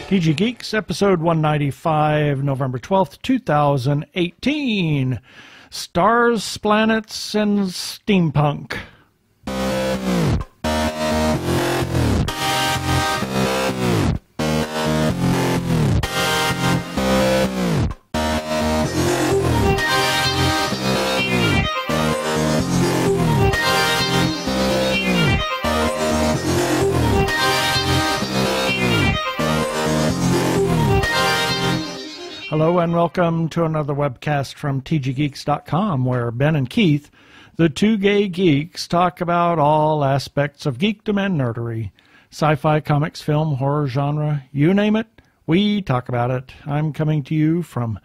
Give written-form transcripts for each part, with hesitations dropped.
TG Geeks, episode 195, November 12th, 2018. Stars, planets, and steampunk. Hello and welcome to another webcast from tggeeks.com, where Ben and Keith, the two gay geeks, talk about all aspects of geekdom and nerdery. Sci-fi, comics, film, horror genre, you name it, we talk about it. I'm coming to you from,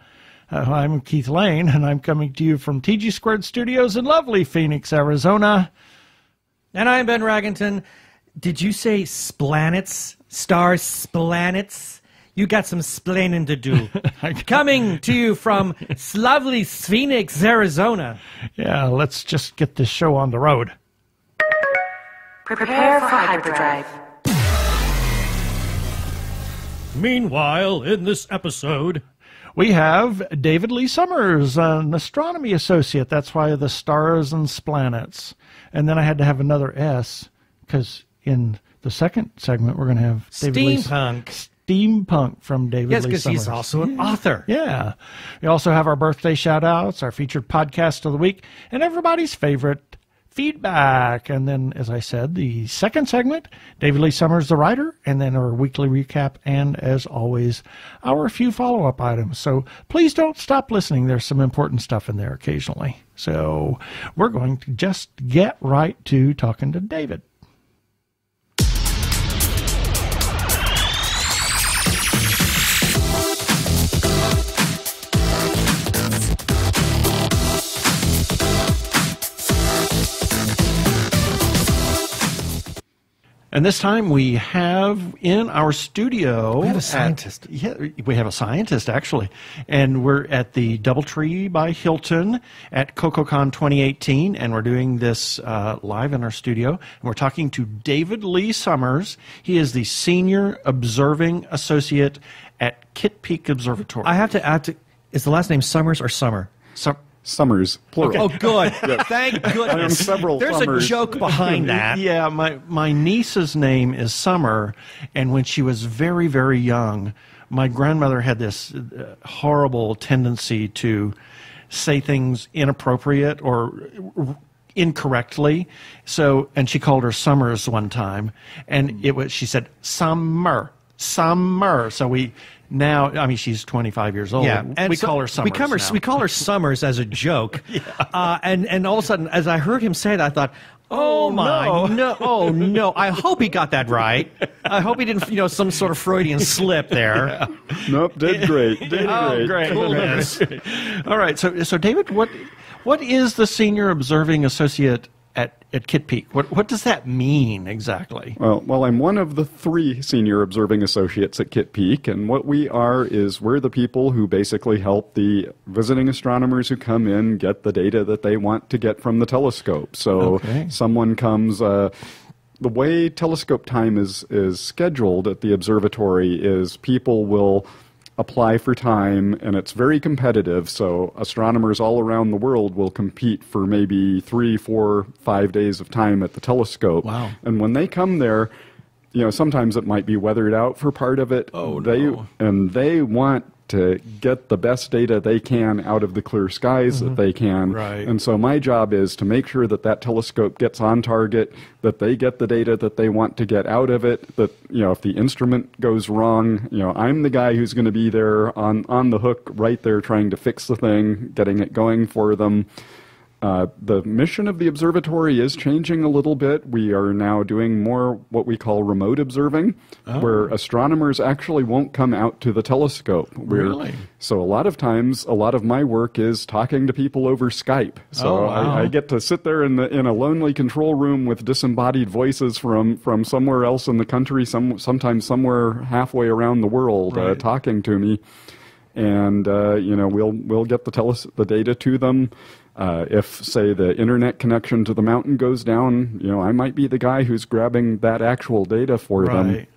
I'm Keith Lane, and I'm coming to you from TG Squared Studios in lovely Phoenix, Arizona. And I'm Ben Raggington. Did you say splanets? Stars, splanets? You got some splaining to do. Coming to you from lovely Phoenix, Arizona. Yeah, let's just get this show on the road. Prepare for hyperdrive. Meanwhile, in this episode, we have David Lee Summers, an astronomy associate. That's why the stars and planets. And then I had to have another S, because in the second segment, we're going to have David Steampunk from David Lee Summers. Yes, because he's also an author. Yeah. We also have our birthday shout-outs, our featured podcast of the week, and everybody's favorite feedback. And then, as I said, the second segment, David Lee Summers, the writer, and then our weekly recap, and as always, our few follow-up items. So please don't stop listening. There's some important stuff in there occasionally. So we're going to just get right to talking to David. And this time we have in our studio... We have a scientist. We have a scientist, actually. And we're at the Doubletree by Hilton at CocoCon 2018, and we're doing this live in our studio. And we're talking to David Lee Summers. He is the Senior Observing Associate at Kitt Peak Observatory. I have to add, is the last name Summers or Summer? Summers, plural. Okay. Oh, good. Yes. Thank goodness. I am several There's Summers. A joke behind that. Yeah, my niece's name is Summer, and when she was very, very young, my grandmother had this horrible tendency to say things inappropriate or incorrectly. So, and she called her Summers one time, and she said Summer. So now, I mean, she's 25 years old. Yeah, and we call her Summers. We call her Summers as a joke. Yeah. And all of a sudden, as I heard him say that, I thought, oh no! I hope he got that right. I hope he didn't, some sort of Freudian slip there. Yeah. Nope, did great. Great. Coolness. All right, so David, what is the Senior Observing Associate at Kitt Peak? What does that mean exactly? Well, I'm one of the 3 Senior Observing Associates at Kitt Peak, and what we are is we're the people who basically help the visiting astronomers who come in get the data that they want to get from the telescope. So someone comes... the way telescope time is scheduled at the observatory is people will apply for time, and it's very competitive, so astronomers all around the world will compete for maybe 3, 4, 5 days of time at the telescope. Wow. And when they come there, sometimes it might be weathered out for part of it. And they want to get the best data they can out of the clear skies that they can. Right. And so my job is to make sure that telescope gets on target, that they get the data that they want to get out of it, that, if the instrument goes wrong, I'm the guy who's going to be there on the hook right there trying to fix the thing, getting it going for them. The mission of the observatory is changing a little bit. We are now doing more what we call remote observing, where astronomers actually won't come out to the telescope. Really? So a lot of times, a lot of my work is talking to people over Skype. So I get to sit there in a lonely control room with disembodied voices from somewhere else in the country, sometimes somewhere halfway around the world, talking to me. And we'll get the data to them. If, say, the internet connection to the mountain goes down, I might be the guy who's grabbing that actual data for them.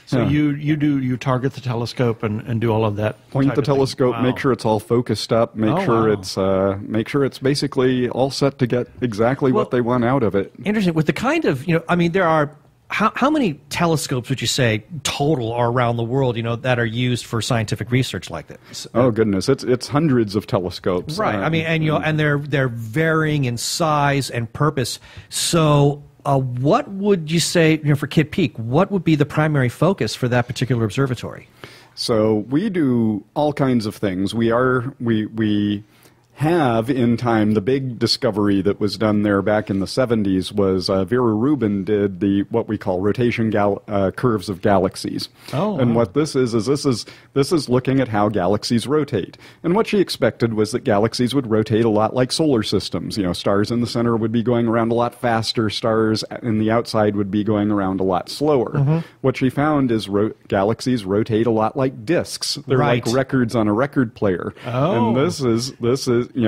So you target the telescope and do all of that. Point the telescope, make sure it's all focused up, make sure it's basically all set to get exactly what they want out of it. Interesting. With the kind of, I mean, there are, how many telescopes would you say total are around the world, that are used for scientific research like this? Oh goodness, it's hundreds of telescopes. Right. I mean, and they're varying in size and purpose. So, what would you say, for Kitt Peak? What would be the primary focus for that particular observatory? So we do all kinds of things. We have in time the big discovery that was done there back in the 70s was Vera Rubin did what we call rotation curves of galaxies. And what this is looking at how galaxies rotate. And what she expected was that galaxies would rotate a lot like solar systems. Stars in the center would be going around a lot faster, stars in the outside would be going around a lot slower. What she found is galaxies rotate a lot like disks. They're like records on a record player. And this is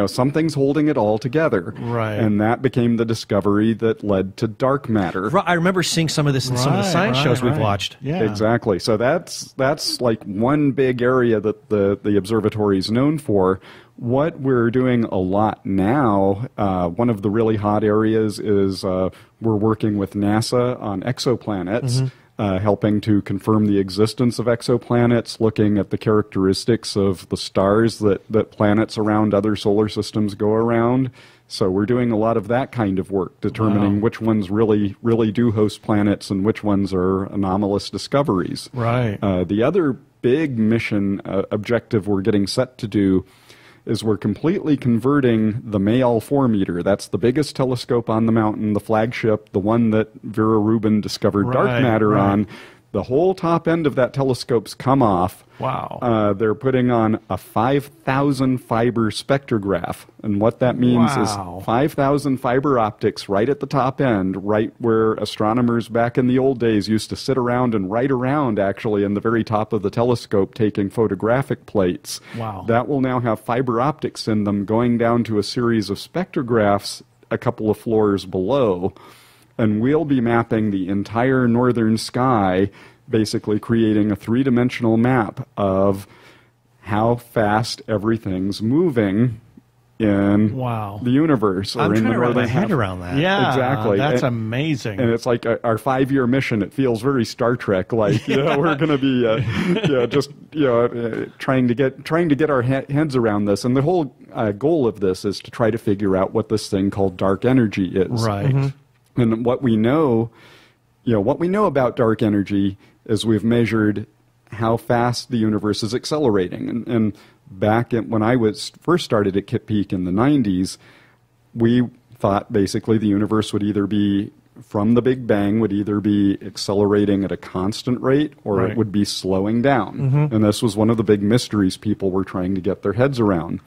something's holding it all together. Right. And that became the discovery that led to dark matter. I remember seeing some of this in some of the science shows we've watched. Yeah. Exactly. So that's like one big area that the observatory is known for. What we're doing a lot now, one of the really hot areas is we're working with NASA on exoplanets. Helping to confirm the existence of exoplanets, looking at the characteristics of the stars that planets around other solar systems go around. So we're doing a lot of that kind of work, determining which ones really do host planets and which ones are anomalous discoveries. Right. The other big mission objective we're getting set to do is we're completely converting the Mayall 4-meter. That's the biggest telescope on the mountain, the flagship, the one that Vera Rubin discovered dark matter on. The whole top end of that telescope's come off. Wow. They're putting on a 5,000 fiber spectrograph. And what that means is 5,000 fiber optics right at the top end, right where astronomers back in the old days used to sit around and write around, actually, in the very top of the telescope taking photographic plates. Wow. That will now have fiber optics in them going down to a series of spectrographs a couple of floors below. And we'll be mapping the entire northern sky, basically creating a three-dimensional map of how fast everything's moving in the universe. I'm trying to wrap my head around that. Yeah, exactly. That's amazing. And it's like our 5-year mission. It feels very Star Trek like. We're going to be trying to get our heads around this. And the whole goal of this is to try to figure out what this thing called dark energy is. Right. And what we know about dark energy is we've measured how fast the universe is accelerating. And back when I first started at Kitt Peak in the 90s, we thought basically the universe would either be, from the Big Bang, would either be accelerating at a constant rate or it would be slowing down. And this was one of the big mysteries people were trying to get their heads around.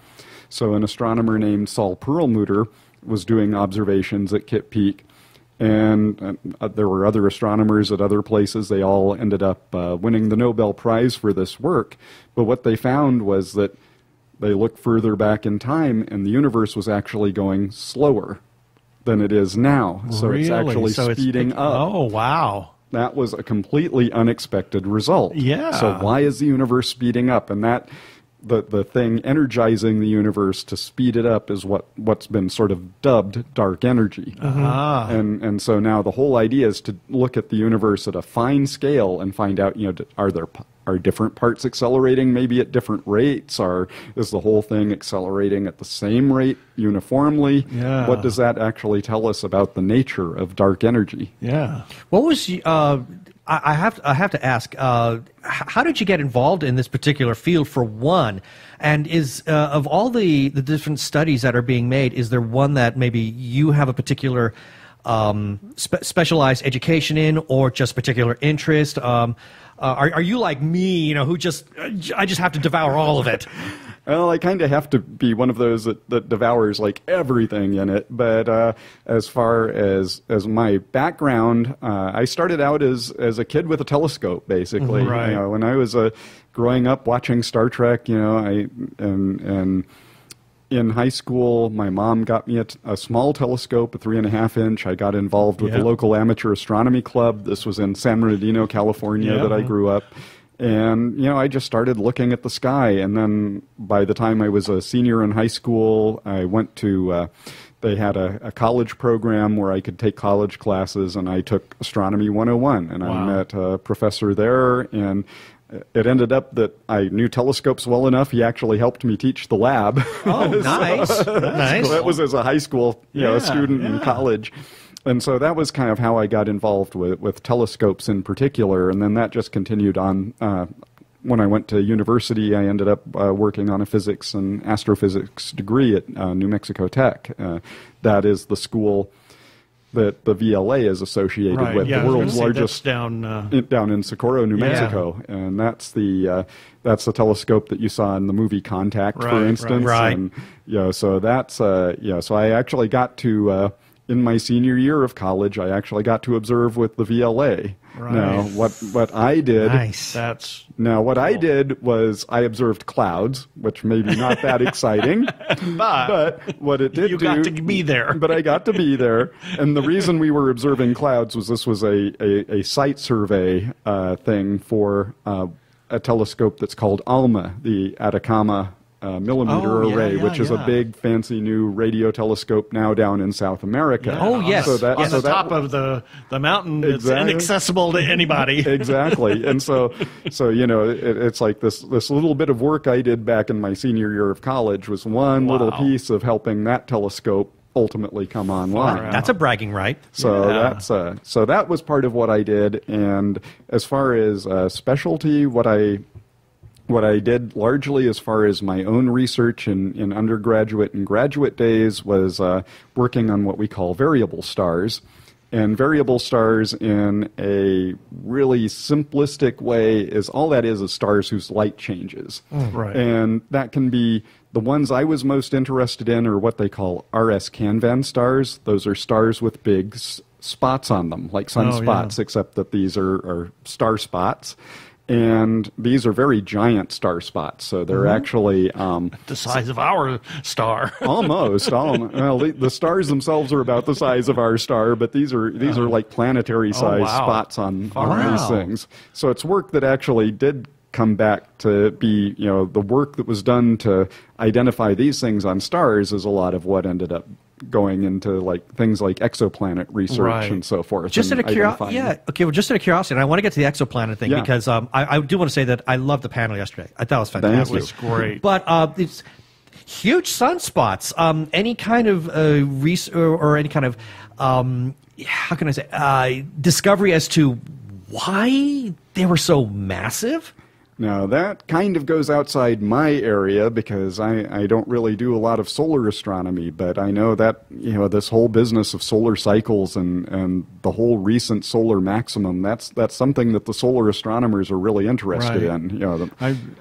So an astronomer named Saul Perlmutter was doing observations at Kitt Peak. And there were other astronomers at other places. They all ended up winning the Nobel Prize for this work. But what they found was that they looked further back in time, and the universe was actually going slower than it is now. So it's actually speeding up. Oh, wow. That was a completely unexpected result. Yeah. So why is the universe speeding up? And that the thing energizing the universe to speed it up is what's been sort of dubbed dark energy. And so now the whole idea is to look at the universe at a fine scale and find out, are different parts accelerating maybe at different rates? Is the whole thing accelerating at the same rate uniformly? Yeah. What does that actually tell us about the nature of dark energy? Yeah. What was I have to ask, how did you get involved in this particular field, for one? And is of all the different studies that are being made, is there one that maybe you have a particular specialized education in, or just particular interest? Are you like me, who I just have to devour all of it? Well, I kind of have to be one of those that devours like everything in it. But as far as my background, I started out as a kid with a telescope, basically. Right. When I was growing up watching Star Trek, and in high school, my mom got me a small telescope, a 3.5-inch. I got involved with the local amateur astronomy club. This was in San Bernardino, California, that I grew up. And, I just started looking at the sky. And then by the time I was a senior in high school, I went to, they had a college program where I could take college classes, and I took Astronomy 101. And I met a professor there, and it ended up that I knew telescopes well enough. He actually helped me teach the lab. Oh, nice. Nice. So that was as a high school student in college. And so that was kind of how I got involved with telescopes in particular. And then that just continued on. When I went to university, I ended up working on a physics and astrophysics degree at New Mexico Tech. That is the school that the VLA is associated with, the world's largest, down in Socorro, New Mexico. And that's the telescope that you saw in the movie Contact, for instance. Right. And, so that's, so I actually got to, in my senior year of college, I actually got to observe with the VLA. Right. Now, what I did... Nice. Now, what I did was I observed clouds, which maybe not that exciting. but what it did you got to be there. But I got to be there. And the reason we were observing clouds was this was a site survey thing for a telescope that's called ALMA, the Atacama millimeter array, which is a big, fancy new radio telescope now down in South America. Yeah. Oh, yes. On the top of the mountain, it's inaccessible to anybody. Exactly. And so it's like this little bit of work I did back in my senior year of college was one little piece of helping that telescope ultimately come online. Wow. That's a bragging right. So so that was part of what I did. And as far as specialty, what I did largely as far as my own research in undergraduate and graduate days was working on what we call variable stars. And variable stars in a really simplistic way is all that is stars whose light changes. Right. And that can be the ones I was most interested in are what they call RS Canvan stars. Those are stars with big spots on them, like sunspots, except that these are star spots. And these are very giant star spots, so they're actually the size of our star. Almost. Well, the stars themselves are about the size of our star, but these are like planetary size spots on these things. So it's work that actually did come back to be, the work that was done to identify these things on stars is a lot of what ended up going into things like exoplanet research and so forth. Just out of curiosity, just out of curiosity, and I want to get to the exoplanet thing because I do want to say that I loved the panel yesterday. I thought it was fantastic. That was great. But it's huge sunspots. Any kind of research or any kind of how can I say discovery as to why they were so massive? Now, that kind of goes outside my area because I don't really do a lot of solar astronomy, but I know that, this whole business of solar cycles and the whole recent solar maximum, that's something that the solar astronomers are really interested in.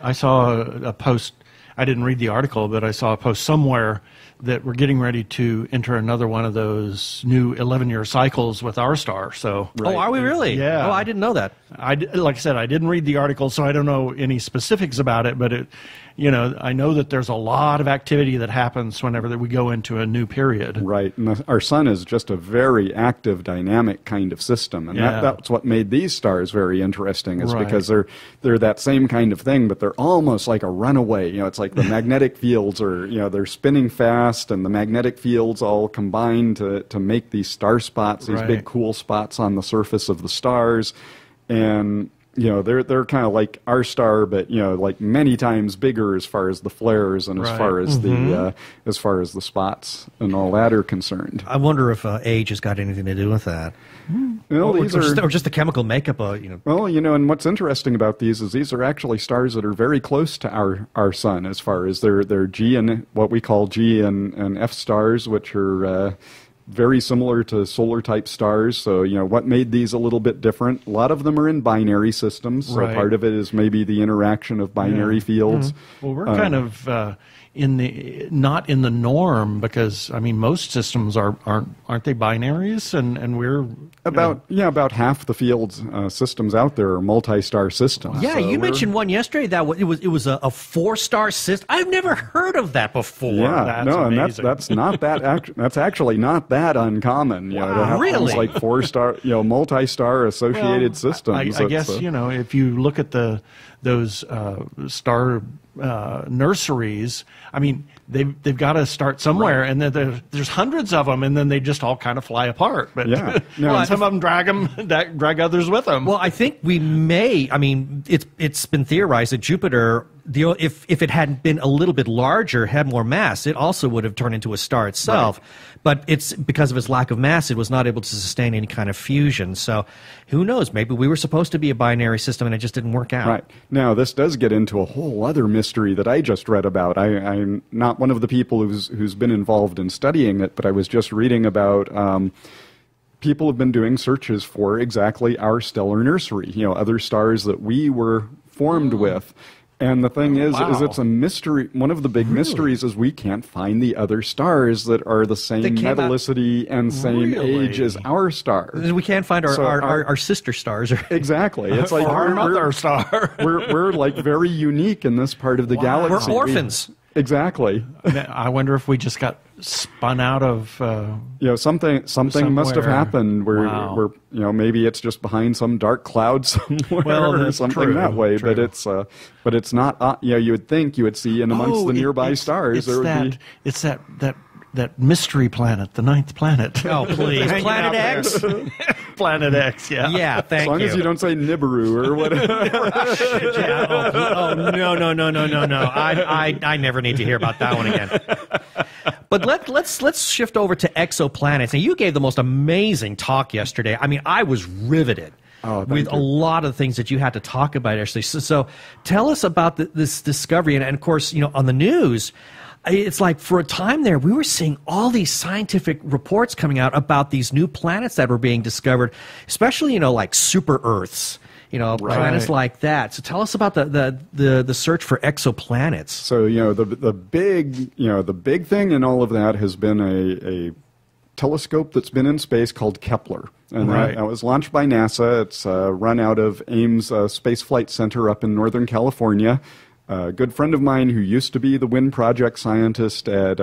I saw a post, I didn't read the article, but I saw a post somewhere that we're getting ready to enter another one of those new 11-year cycles with our star. So, Oh, are we really? Yeah. Oh, I didn't know that. Like I said, I didn't read the article, so I don't know any specifics about it, but I know that there's a lot of activity that happens whenever we go into a new period. Right. And our sun is just a very active, dynamic kind of system. And that's what made these stars very interesting is because they're that same kind of thing, but they're almost like a runaway. It's like the magnetic fields are, they're spinning fast, and the magnetic fields all combine to make these star spots, these big cool spots on the surface of the stars. And they're kind of like our star, but like many times bigger as far as the flares and as far as the spots and all that are concerned. I wonder if age has got anything to do with that. Well, or just the chemical makeup. Well, and what's interesting about these is these are actually stars that are very close to our sun as far as their G and what we call G and F stars, which are very similar to solar-type stars. So, what made these a little bit different? A lot of them are in binary systems, so Right. part of it is maybe the interaction of binary fields. Well, we're kind of not in the norm because most systems aren't they binaries, and we're about half the fields systems out there are multi-star systems. Yeah, So you we're- mentioned one yesterday that it was a 4-star system. I've never heard of that before. Yeah, That's no, and amazing. that's not that. That's actually not that uncommon. To have Really? things like 4-star, multi-star associated systems. I guess if you look at those star nurseries, they've got to start somewhere, and then there's hundreds of them, and then they just all kind of fly apart. But Yeah. No, and some of them drag others with them. Well, I think we may. It's been theorized that Jupiter, if it hadn't been a little bit larger, had more mass, it also would have turned into a star itself. Right. But it's because of its lack of mass, it was not able to sustain any kind of fusion. So, who knows? Maybe we were supposed to be a binary system, and it just didn't work out. Right. Now, this does get into a whole other mystery that I just read about. I'm not one of the people who's been involved in studying it, but I was just reading about people have been doing searches for exactly our stellar nursery, other stars that we were formed with. And the thing is it's a mystery. One of the big mysteries is we can't find the other stars that are the same metallicity and same age as our stars. We can't find our sister stars. Exactly. It's like our mother star. we're like very unique in this part of the galaxy. We're orphans. Exactly. I wonder if we just got spun out of. Something must have happened where Wow. maybe it's just behind some dark cloud somewhere or that's something true, that way. true. But it's not. You would think you would see in amongst the nearby stars there would be. It's that mystery planet, the ninth planet. Oh, please. Hanging Planet out X? there. Planet X, yeah. Yeah, thank As long as you don't say Nibiru or whatever. Yeah, no. I never need to hear about that one again. But let's shift over to exoplanets. And you gave the most amazing talk yesterday. I was riveted with a lot of things that you had to talk about, actually. So tell us about this discovery. And of course, on the news, it's like for a time there, we were seeing all these scientific reports coming out about these new planets that were being discovered, especially, like super Earths. Planets like that. So tell us about the search for exoplanets. So the big thing in all of that has been a telescope that's been in space called Kepler, and that was launched by NASA. It's run out of Ames Space Flight Center up in Northern California. A good friend of mine who used to be the Wind Project scientist at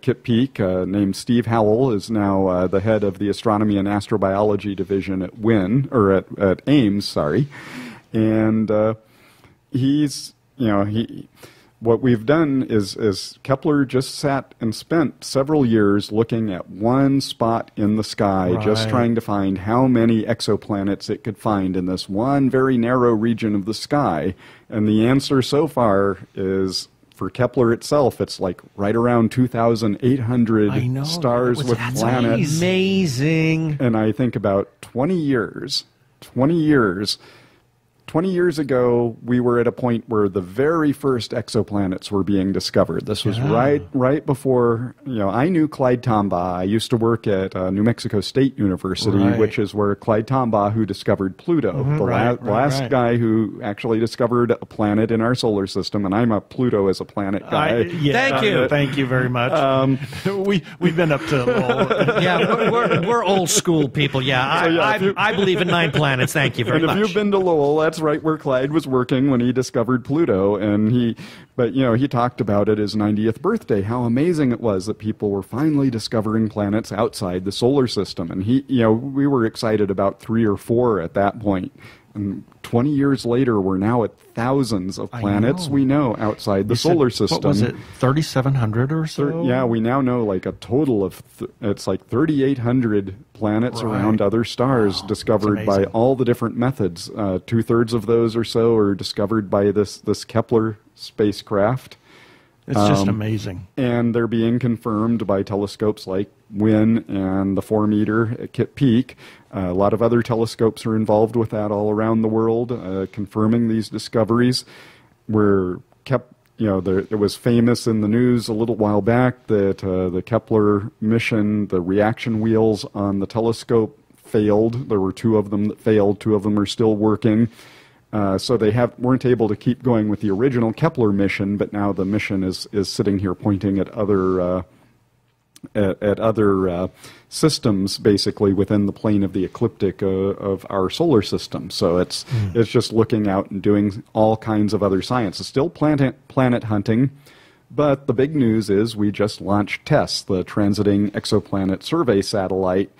Kitt Peak, named Steve Howell, is now the head of the Astronomy and Astrobiology division at at Ames. Sorry, and what we've done is Kepler just sat and spent several years looking at one spot in the sky, just trying to find how many exoplanets it could find in this one very narrow region of the sky. And the answer so far is, for Kepler itself, it's like right around 2,800 stars with planets. Amazing. And I think about 20 years ago, we were at a point where the very first exoplanets were being discovered. This was right before, I knew Clyde Tombaugh. I used to work at New Mexico State University, which is where Clyde Tombaugh, who discovered Pluto, the last guy who actually discovered a planet in our solar system, and I'm a Pluto as a planet guy. Thank you. Thank you very much. We've been up to a little... Yeah, we're old school people. Yeah, I believe in 9 planets. Thank you very much. And if you've been to Lowell, that's right where Clyde was working when he discovered Pluto, and he talked about it his 90th birthday, how amazing it was that people were finally discovering planets outside the solar system. And we were excited about 3 or 4 at that point. And 20 years later, we're now at thousands of planets we know outside the solar system. What was it, 3,700 or so? Yeah, we now know like a total of, it's like 3,800 planets around other stars discovered by all the different methods. 2/3 of those or so are discovered by this Kepler spacecraft. It's just amazing. And they're being confirmed by telescopes like WIN and the 4-meter at Kitt Peak. A lot of other telescopes are involved with that all around the world, confirming these discoveries. it was famous in the news a little while back that the Kepler mission, the reaction wheels on the telescope failed. There were 2 of them that failed. 2 of them are still working. So they weren't able to keep going with the original Kepler mission, but now the mission is sitting here pointing at other systems, basically within the plane of the ecliptic of our solar system. So it's just looking out and doing all kinds of other science. It's still planet hunting, but the big news is we just launched TESS, the Transiting Exoplanet Survey Satellite.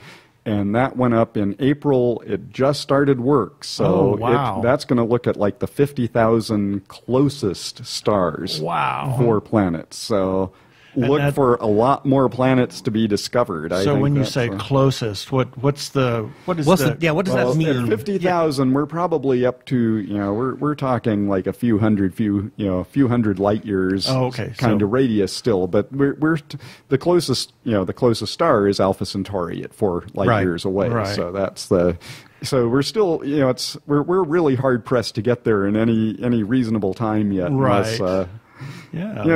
And that went up in April. It just started work. So that's going to look at like the 50,000 closest stars for planets. So look for a lot more planets to be discovered. So when you say closest, what does that mean? At 50,000, we're probably up to, we're talking like a few hundred light years kind of radius still, but we're the closest star is Alpha Centauri at 4 light years away. Right. So so we're still, we're really hard pressed to get there in any reasonable time yet. Right. Unless,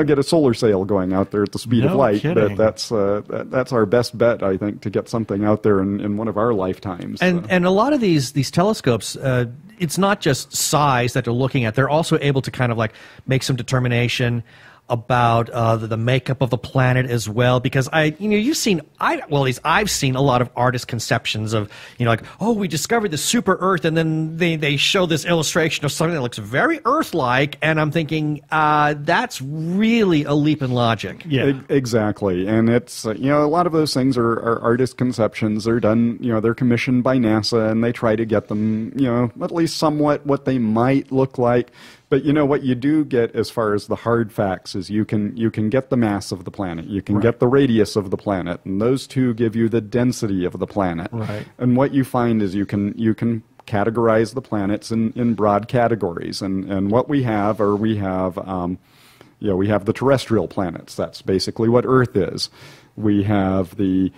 get a solar sail going out there at the speed of light. Kidding. But that's our best bet, I think, to get something out there in one of our lifetimes. And a lot of these telescopes, it's not just size that they're looking at. They're also able to kind of like make some determination about the makeup of the planet as well, because I've seen a lot of artist conceptions of we discovered the super Earth, and then they show this illustration of something that looks very Earth-like, and I'm thinking that's really a leap in logic. Yeah, exactly. And it's a lot of those things are artist conceptions. They're done, they're commissioned by NASA, and they try to get them at least somewhat what they might look like. But what you do get as far as the hard facts is you can get the mass of the planet, you can get the radius of the planet, and those 2 give you the density of the planet. Right. And what you find is you can categorize the planets in broad categories. And what we have we have the terrestrial planets. That's basically what Earth is. We have the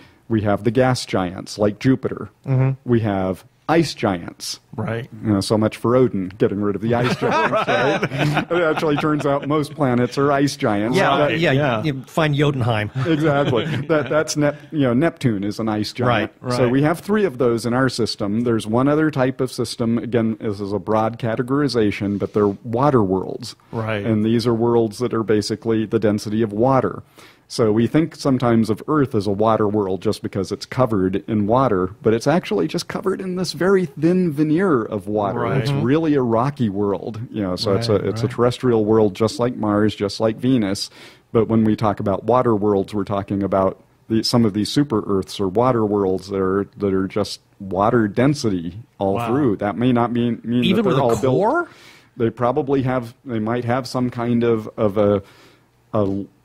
gas giants like Jupiter. Mm-hmm. We have ice giants. Right. So much for Odin, getting rid of the ice giants, right? It actually turns out most planets are ice giants. You find Jotunheim. Exactly. That's Neptune is an ice giant. Right. So we have 3 of those in our system. There's one other type of system. Again, this is a broad categorization, but they're water worlds. Right. And these are worlds that are basically the density of water. So we think sometimes of Earth as a water world just because it's covered in water, but it's actually just covered in this very thin veneer of water. Right. It's really a rocky world, So it's a terrestrial world just like Mars, just like Venus. But when we talk about water worlds, we're talking about some of these super Earths or water worlds that are just water density all through. That may not mean even that they're with a all core? Built. They might have some kind of a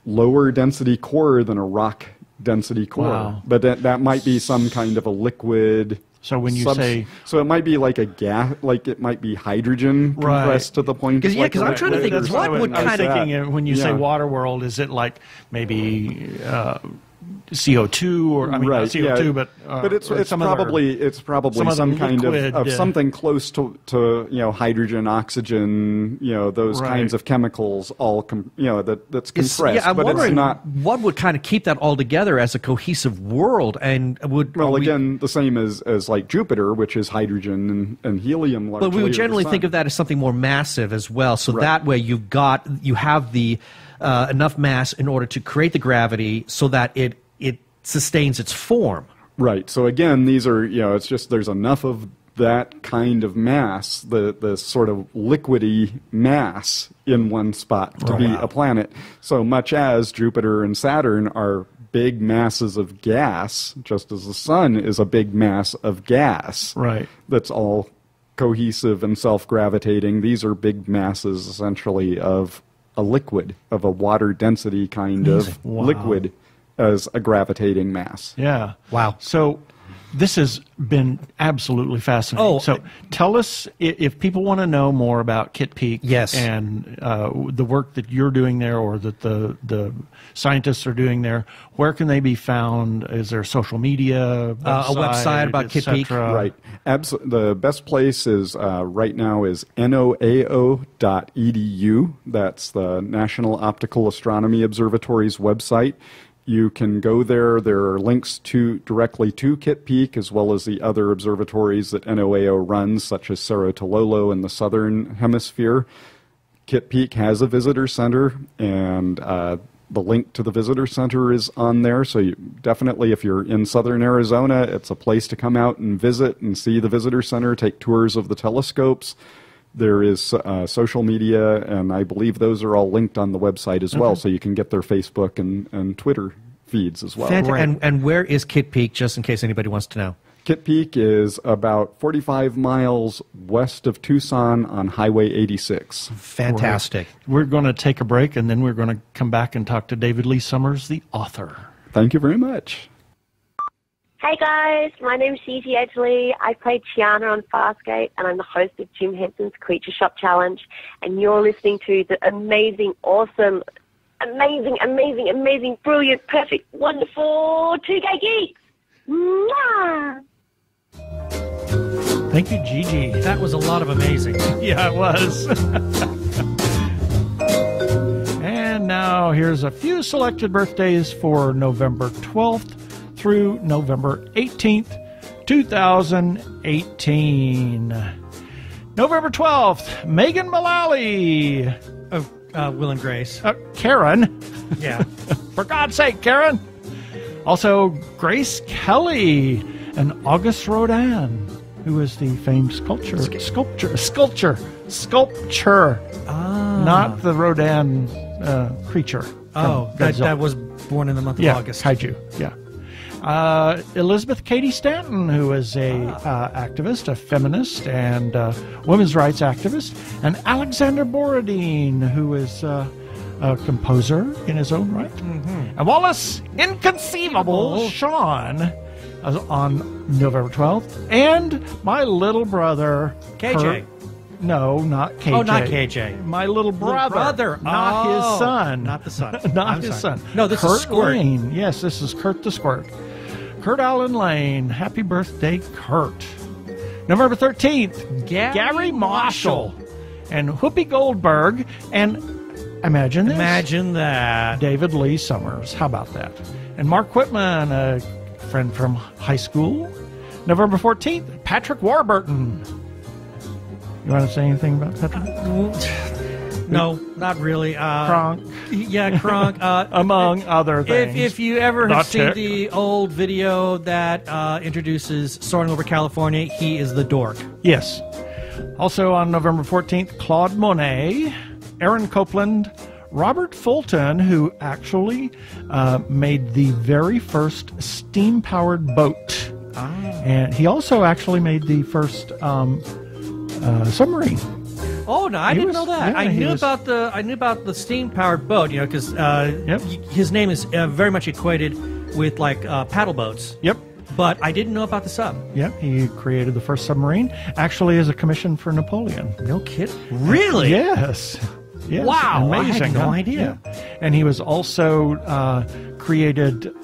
lower density core than a rock density core. Wow. But that might be some kind of a liquid. So when you say... So it might be like a gas, like it might be hydrogen compressed to the point... Because I'm trying to think, what would kind of... When you say water world, is it like maybe... CO2 or not CO2, but it's probably some kind of something close to hydrogen, oxygen, those kinds of chemicals all that's compressed. I'm but wondering it's not, what would kind of keep that all together as a cohesive world, and again the same as like Jupiter, which is hydrogen and helium. But we would generally think of that as something more massive as well. So that way you have the enough mass in order to create the gravity so that it sustains its form. Right. So again, these are, it's just there's enough of that kind of mass, the sort of liquidy mass in one spot to be a planet. So much as Jupiter and Saturn are big masses of gas, just as the sun is a big mass of gas. Right. That's all cohesive and self-gravitating. These are big masses, essentially, of a liquid, of a water density kind of liquid as a gravitating mass. Yeah. Wow. So This has been absolutely fascinating. Oh, So tell us, if people want to know more about Kit Peak Yes. and the work that you're doing there or that the scientists are doing there, where can they be found? Is there social media, a website about Kit Peak? Right. The best place is right now is noao.edu. That's the National Optical Astronomy Observatory's website. You can go there. There are links directly to Kit Peak, as well as the other observatories that NOAO runs, such as Cerro Tololo in the southern hemisphere. Kit Peak has a visitor center, and the link to the visitor center is on there. So definitely, if you're in southern Arizona, it's a place to come out and visit and see the visitor center, take tours of the telescopes. There is social media, and I believe those are all linked on the website as well, so you can get their Facebook and Twitter feeds as well. And where is Kit Peak, just in case anybody wants to know? Kit Peak is about 45 miles west of Tucson on Highway 86. Fantastic. We're going to take a break, and then we're going to come back and talk to David Lee Summers, the author. Thank you very much. Hey guys, my name's Gigi Edgley. I play Tiana on Farscape, and I'm the host of Jim Henson's Creature Shop Challenge. And you're listening to the amazing, awesome, amazing, brilliant, perfect, wonderful 2K Geeks. Mwah! Thank you, Gigi. That was a lot of amazing. Yeah, it was. And now here's a few selected birthdays for November 12th through November 18th, 2018. November 12th, Megan Mullally. Will and Grace. Karen. Yeah. For God's sake, Karen. Also, Grace Kelly and Auguste Rodin, who is the famed sculpture. Not the Rodin creature. Oh, that was born in the month of August. Kaiju, yeah. Elizabeth Cady Stanton, who is a activist, a feminist, and women's rights activist, and Alexander Borodin, who is a composer in his own right. Mm-hmm. And Wallace Inconceivable Sean on November 12th, and my little brother KJ. No, not KJ. Oh, not KJ. My little brother. Not his son. Not the son. Not his son. No, this Kurt is Squirt. Lane. Yes, this is Kurt the Squirt. Kurt Allen Lane. Happy birthday, Kurt. November 13th, Gary Marshall. And Whoopi Goldberg. And imagine this. Imagine that. David Lee Summers. How about that? And Mark Whitman, a friend from high school. November 14th, Patrick Warburton. You want to say anything about Patrick? No, not really. Kronk. Yeah, Kronk. Among other things. If you ever have seen Tick. the old video that introduces Soaring Over California, he is the dork. Yes. Also on November 14th, Claude Monet, Aaron Copland, Robert Fulton, who actually made the very first steam-powered boat. And he also actually made the first submarine. Oh no, I didn't know that. Yeah, I knew about the steam-powered boat, because his name is very much equated with like paddle boats. Yep. But I didn't know about the sub. Yep, he created the first submarine, actually as a commission for Napoleon. No kidding. Really? Yes. Yes. Wow, Amazing, I had no huh? idea. Yeah. And he was also created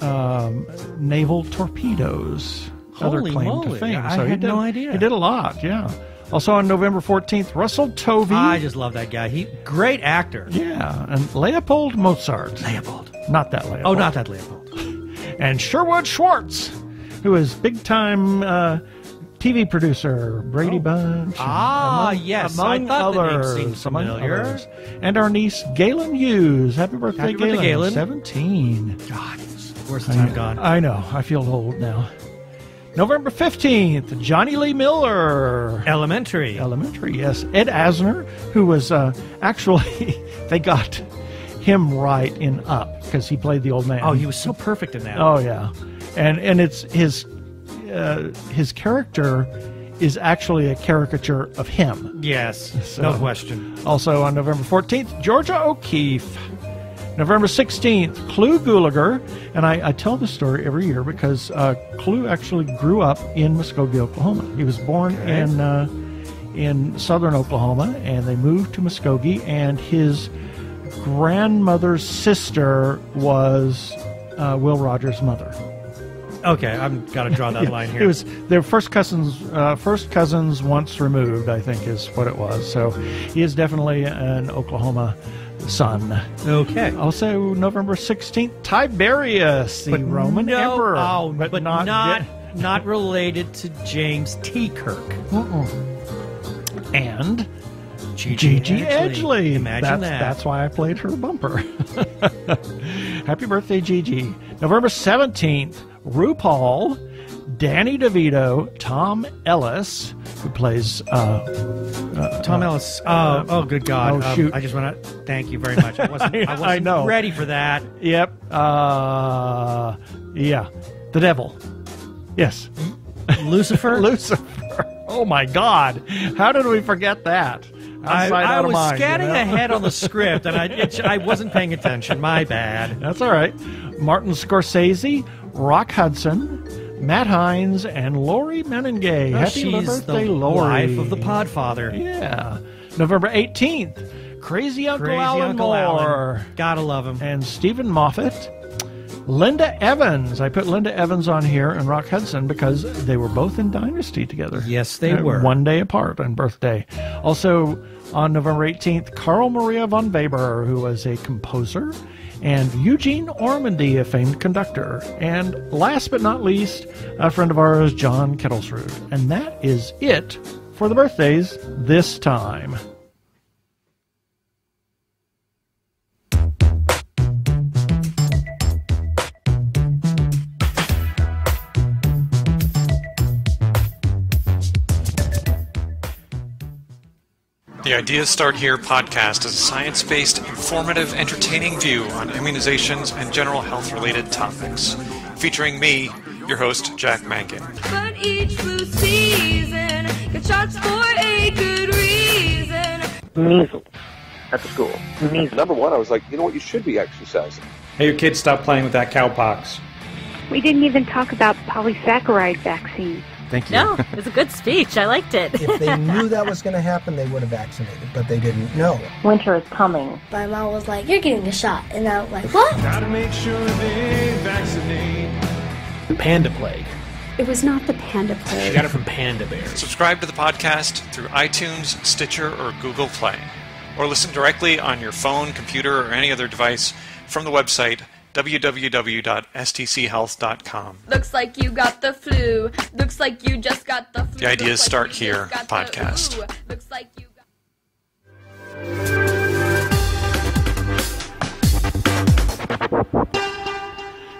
naval torpedoes. Holy other claim moly, to fame. I So had no idea. He did a lot, yeah. Also on November 14th, Russell Tovey. I just love that guy. Great actor. Yeah, and Leopold Mozart. Leopold. Not that Leopold. Oh, not that Leopold. And Sherwood Schwartz, who is big-time TV producer, Brady Bunch. Yes. Among I thought others. the name seemed familiar. Others. And our niece, Galen Hughes. Happy birthday, Happy birthday, Galen. 17. God, where's the time gone? I know. I feel old now. November 15th, Johnny Lee Miller. Elementary, yes. Ed Asner, who was actually, they got him right in Up because he played the old man. Oh, he was so perfect in that. Oh, yeah. And it's his character is actually a caricature of him. Yes, So- no question. Also on November 14th, Georgia O'Keeffe. November 16th, Clu Gulager. And I tell this story every year because Clu actually grew up in Muskogee, Oklahoma. He was born in southern Oklahoma, and they moved to Muskogee, and his grandmother's sister was Will Rogers' mother. Okay, I've got to draw that line here. It was their first cousins once removed, I think is what it was. So he is definitely an Oklahoma son. Okay. Also, November 16th, Tiberius, the Roman emperor. Oh, but not related to James T. Kirk. And Gigi Edgley. Imagine that. That's why I played her bumper. Happy birthday, Gigi. November 17th, RuPaul, Danny DeVito, Tom Ellis, who plays... Tom Ellis. Oh, good God. Oh, shoot. I just want to thank you very much. I wasn't ready for that. Yep. Yeah. The devil. Yes. Lucifer? Lucifer. Oh, my God. How did we forget that? I was scanning ahead on the script, and I wasn't paying attention. My bad. That's all right. Martin Scorsese, Rock Hudson, Matt Hines, and Lori Meningay. Happy birthday, Lori. Wife of the Podfather. Yeah. November 18th, Crazy Uncle Alan Moore. Gotta love him. And Stephen Moffat. Linda Evans. I put Linda Evans on here and Rock Hudson because they were both in Dynasty together. Yes, they were. One day apart on birthday. Also, on November 18th, Carl Maria von Weber, who was a composer, and Eugene Ormandy, a famed conductor. And last but not least, a friend of ours, John Kettlesrud. And that is it for the birthdays this time. The Ideas Start Here podcast is a science-based, informative, entertaining view on immunizations and general health-related topics. Featuring me, your host, Jack Mankin. But each flu season gets shots for a good reason. Measles at the school. Measles. Number one, I was like, you know what, you should be exercising. Hey, your kids, stop playing with that cowpox. We didn't even talk about polysaccharide vaccine. Thank you. No, it was a good speech. I liked it. If they knew that was going to happen, they would have vaccinated, but they didn't know. Winter is coming. My mom was like, you're getting a shot. And I was like, what? Gotta make sure they vaccinate. The panda plague. It was not the panda plague. She got it from panda bears. Subscribe to the podcast through iTunes, Stitcher, or Google Play. Or listen directly on your phone, computer, or any other device from the website www.stchealth.com. Looks like you got the flu. Looks like you just got the flu. The Ideas Start Here podcast. Looks like you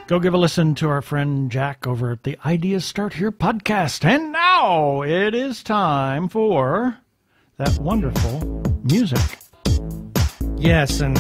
Go give a listen to our friend Jack over at the Ideas Start Here podcast. And now it is time for that wonderful music. Yes, and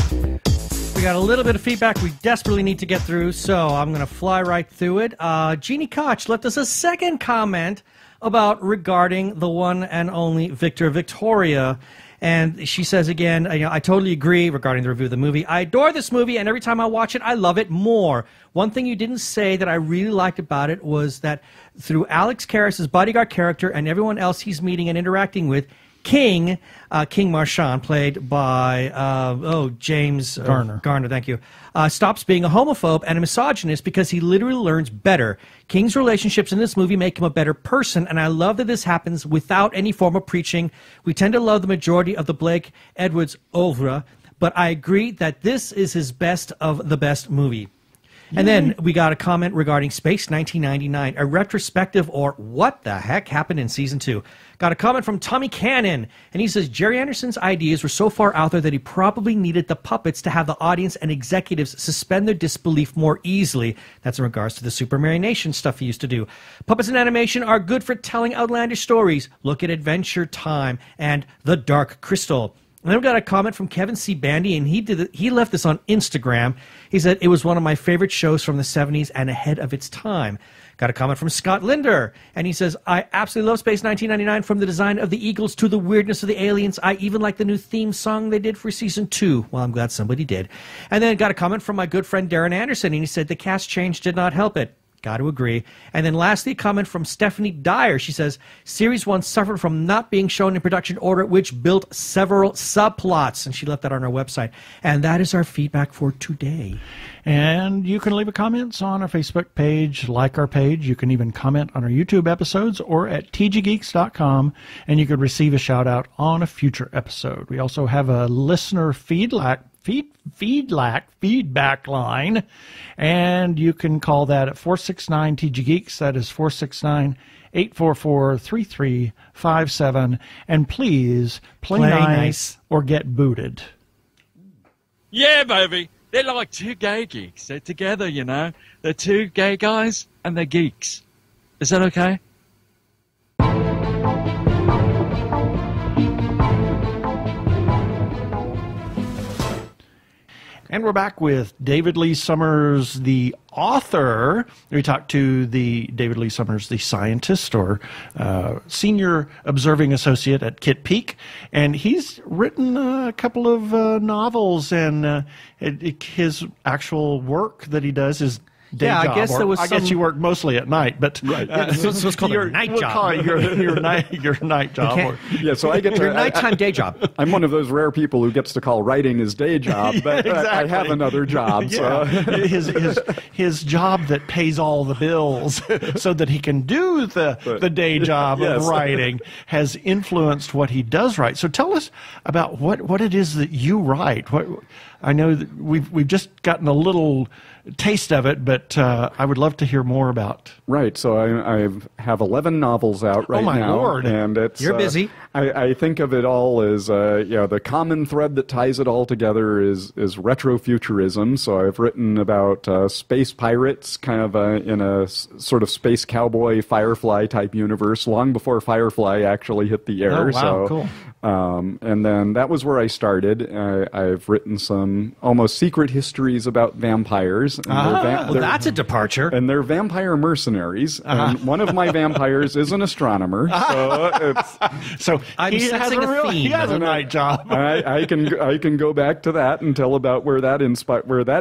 we got a little bit of feedback we desperately need to get through, so I'm going to fly right through it. Jeannie Koch left us a second comment regarding the one and only Victor Victoria. And she says again, I totally agree regarding the review of the movie. I adore this movie, and every time I watch it, I love it more. One thing you didn't say that I really liked about it was that through Alex Karras's bodyguard character and everyone else he's meeting and interacting with, King Marchand, played by James Garner, thank you, stops being a homophobe and a misogynist because he literally learns better. King's relationships in this movie make him a better person, and I love that this happens without any form of preaching. We tend to love the majority of the Blake Edwards oeuvre, but I agree that this is his best of the best movie. And then we got a comment regarding Space 1999, a retrospective or what the heck happened in Season 2. Got a comment from Tommy Cannon, and he says, Jerry Anderson's ideas were so far out there that he probably needed the puppets to have the audience and executives suspend their disbelief more easily. That's in regards to the Super Marionation stuff he used to do. Puppets in animation are good for telling outlandish stories. Look at Adventure Time and The Dark Crystal. And then we got a comment from Kevin C. Bandy, and he left this on Instagram. He said, it was one of my favorite shows from the 70s and ahead of its time. Got a comment from Scott Linder, and he says, I absolutely love Space 1999, from the design of the Eagles to the weirdness of the aliens. I even like the new theme song they did for Season 2. Well, I'm glad somebody did. And then got a comment from my good friend Darren Anderson, and he said, the cast change did not help it. Got to agree. And then lastly, a comment from Stephanie Dyer. She says, Series 1 suffered from not being shown in production order, which built several subplots. And she left that on our website. And that is our feedback for today. And you can leave a comments on our Facebook page, like our page. You can even comment on our YouTube episodes or at tggeeks.com, and you could receive a shout-out on a future episode. We also have a listener feedback line, and you can call that at 469-TG-GEEKS. That is 469-844-3357. And please play nice or get booted. Yeah, baby. They're like two gay geeks. They're together, you know. They're two gay guys and they're geeks. Is that okay? And we're back with David Lee Summers, the author. We talked to the David Lee Summers, the scientist or senior observing associate at Kit Peak, and he's written a couple of novels, and his actual work that he does is day job. I guess there was I guess you work mostly at night, but right. So it's called a night job. Call it your night job. Okay. Yeah, so I get your nighttime day job. I'm one of those rare people who gets to call writing his day job, but exactly. I have another job. Yeah. So. his job that pays all the bills, so that he can do the day job of writing, has influenced what he does write. So tell us about what it is that you write. I know that we've just gotten a little taste of it, but I would love to hear more about. Right, so I have 11 novels out right now. Oh my Lord! And it's you're busy. I think of it all as the common thread that ties it all together is retrofuturism. So I've written about space pirates, kind of in a sort of space cowboy Firefly type universe, long before Firefly actually hit the air. Oh wow, cool. And then that was where I started. I've written some almost secret histories about vampires. And that's a departure. And they're vampire mercenaries. And one of my vampires is an astronomer. So I'm sensing a theme. He has a night job. I can go back to that and tell about where that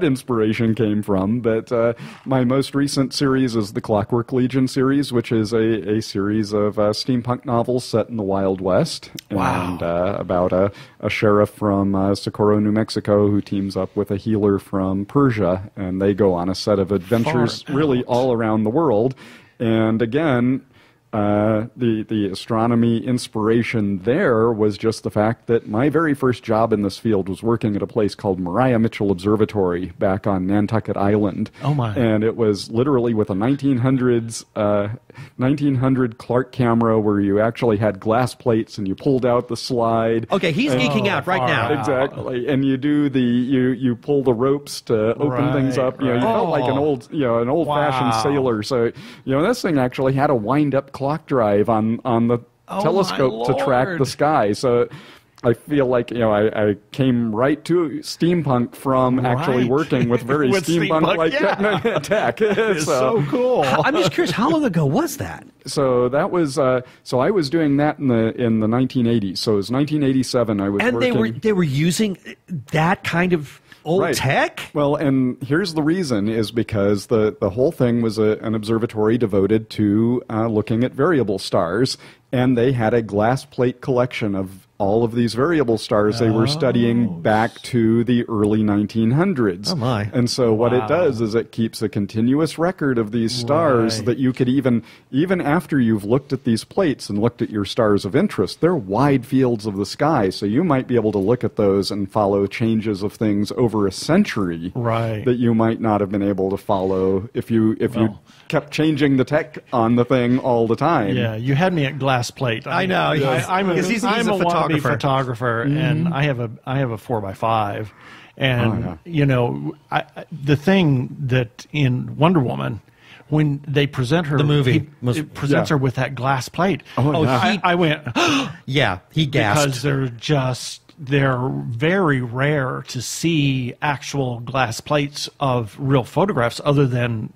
inspiration came from. But my most recent series is the Clockwork Legion series, which is a series of steampunk novels set in the Wild West. Wow. And about a sheriff from Socorro, New Mexico, who teams up with a healer from Persia, and they go on a set of adventures really all around the world. And again, the astronomy inspiration there was just the fact that my very first job in this field was working at a place called Maria Mitchell Observatory back on Nantucket Island. Oh my! And it was literally with a 1900 Clark camera where you actually had glass plates and you pulled out the slide. Okay, he's geeking out right now. Exactly, and you do you pull the ropes to open things up. You felt like an old-fashioned sailor. So this thing actually had a wind-up clock drive on the telescope to track the sky. So I feel like I came right to steampunk from actually working with very steampunk-like tech. It's so cool. I'm just curious, how long ago was that? So that was so I was doing that in the 1980s. So it was 1987. I was working. And they were using that kind of old tech? Well, and here's the reason is because the whole thing was an observatory devoted to looking at variable stars, and they had a glass plate collection of all of these variable stars they were studying back to the early 1900s. Oh my. And so what it does is it keeps a continuous record of these stars that you could even after you've looked at these plates and looked at your stars of interest, they're wide fields of the sky, so you might be able to look at those and follow changes of things over a century that you might not have been able to follow if you kept changing the tech on the thing all the time. Yeah, you had me at glass plate. I know. I'm a photographer, and I have a 4x5, and the thing that in Wonder Woman, when they present her, the movie presents her with that glass plate. I went, yeah, he gasped because they're just they're very rare to see actual glass plates of real photographs other than,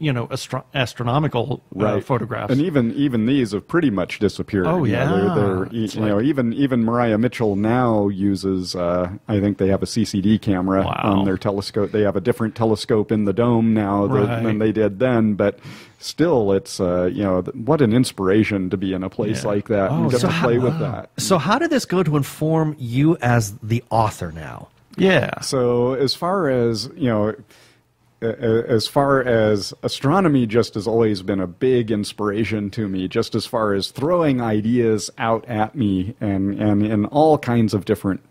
astronomical photographs. And even these have pretty much disappeared. Oh, yeah. They're even Mariah Mitchell now uses, I think they have a CCD camera on their telescope. They have a different telescope in the dome now than they did then, but still, it's what an inspiration to be in a place like that and get to play with that. So how did this go to inform you as the author now? Yeah. So as far as astronomy just has always been a big inspiration to me, just as far as throwing ideas out at me and in all kinds of different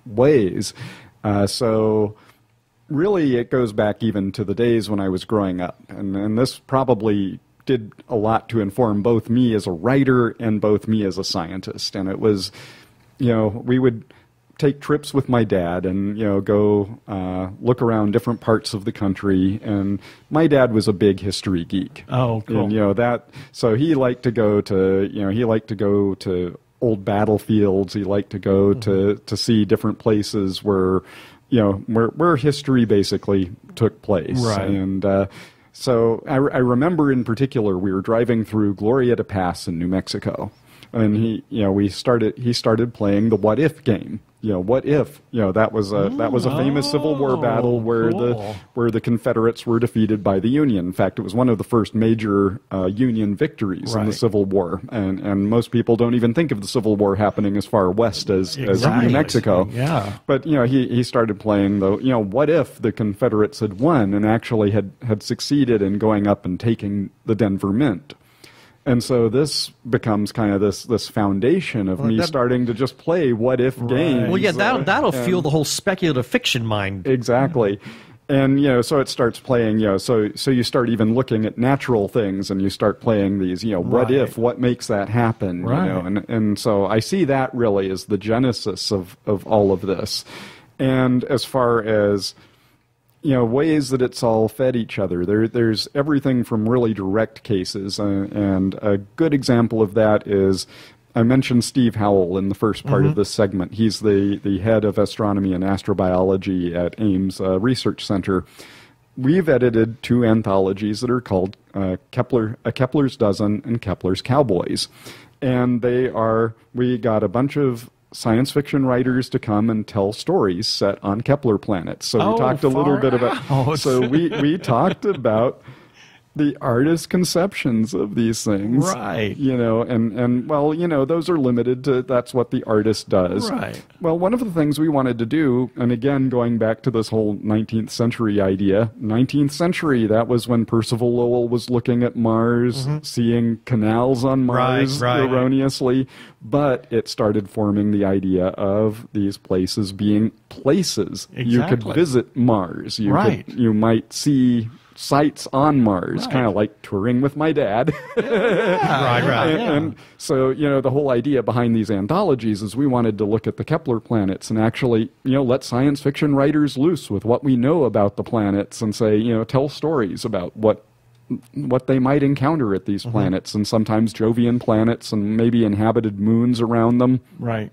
ways. So really, it goes back even to the days when I was growing up. And this probably did a lot to inform both me as a writer and both me as a scientist. And it was, we would take trips with my dad and, go look around different parts of the country. And my dad was a big history geek. Oh, cool. And, so he liked to go to old battlefields. He liked to go to see different places where history basically took place. Right. And so I remember in particular, we were driving through Glorieta Pass in New Mexico, and he started playing the What If game. What if? That was a famous Civil War battle where the Confederates were defeated by the Union. In fact, it was one of the first major Union victories in the Civil War, and most people don't even think of the Civil War happening as far west as New Mexico. Yeah. But he started playing what if the Confederates had won and actually had succeeded in going up and taking the Denver Mint. And so this becomes kind of this foundation of me starting to just play what-if games. Well, yeah, that'll fuel the whole speculative fiction mind. Exactly. And, so it starts playing, so you start even looking at natural things and you start playing these, what if, what makes that happen, and so I see that really as the genesis of all of this. And as far as ways that it's all fed each other. There's everything from really direct cases, and a good example of that is, I mentioned Steve Howell in the first part of this segment. He's the head of astronomy and astrobiology at Ames Research Center. We've edited 2 anthologies that are called Kepler's Dozen and Kepler's Cowboys. And we got a bunch of science fiction writers to come and tell stories set on Kepler planets. So we talked a little bit about. So we talked about the artist's conceptions of these things, right? And those are limited to that's what the artist does, right? Well, one of the things we wanted to do, and again going back to this whole 19th century idea, 19th century, that was when Percival Lowell was looking at Mars, seeing canals on Mars erroneously, but it started forming the idea of these places being places. Exactly. You could visit Mars. You might see sites on Mars, kind of like touring with my dad. And so, the whole idea behind these anthologies is we wanted to look at the Kepler planets and actually, let science fiction writers loose with what we know about the planets and say, tell stories about what they might encounter at these planets, and sometimes Jovian planets and maybe inhabited moons around them. Right.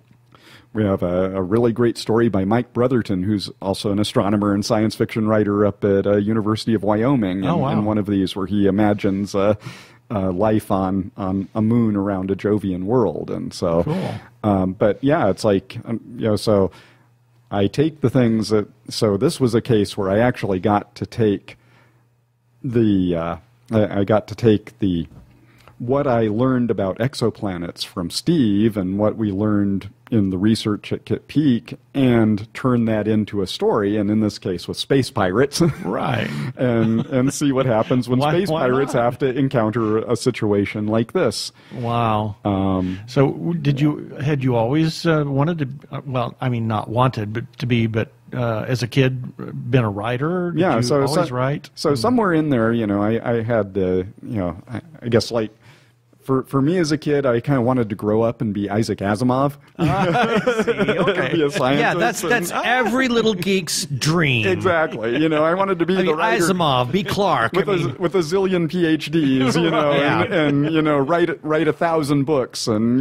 We have a really great story by Mike Brotherton, who's also an astronomer and science fiction writer up at University of Wyoming. In one of these where he imagines life on a moon around a Jovian world. And so, cool. But yeah, it's like, so I take the things that, so this was a case where I actually got to take what I learned about exoplanets from Steve and what we learned in the research at Kit Peak and turn that into a story, and in this case with space pirates. Right. and see what happens when space pirates have to encounter a situation like this. Wow. So had you always wanted to, not wanted, but to be, but as a kid, been a writer? Did you always write? So somewhere in there, I had the, I guess like, For me as a kid, I kind of wanted to grow up and be Isaac Asimov. I see. Okay. Be a that's scientist every little geek's dream. Exactly. I wanted to be the writer. Asimov, be Clark. With a zillion PhDs, yeah. and write 1,000 books, and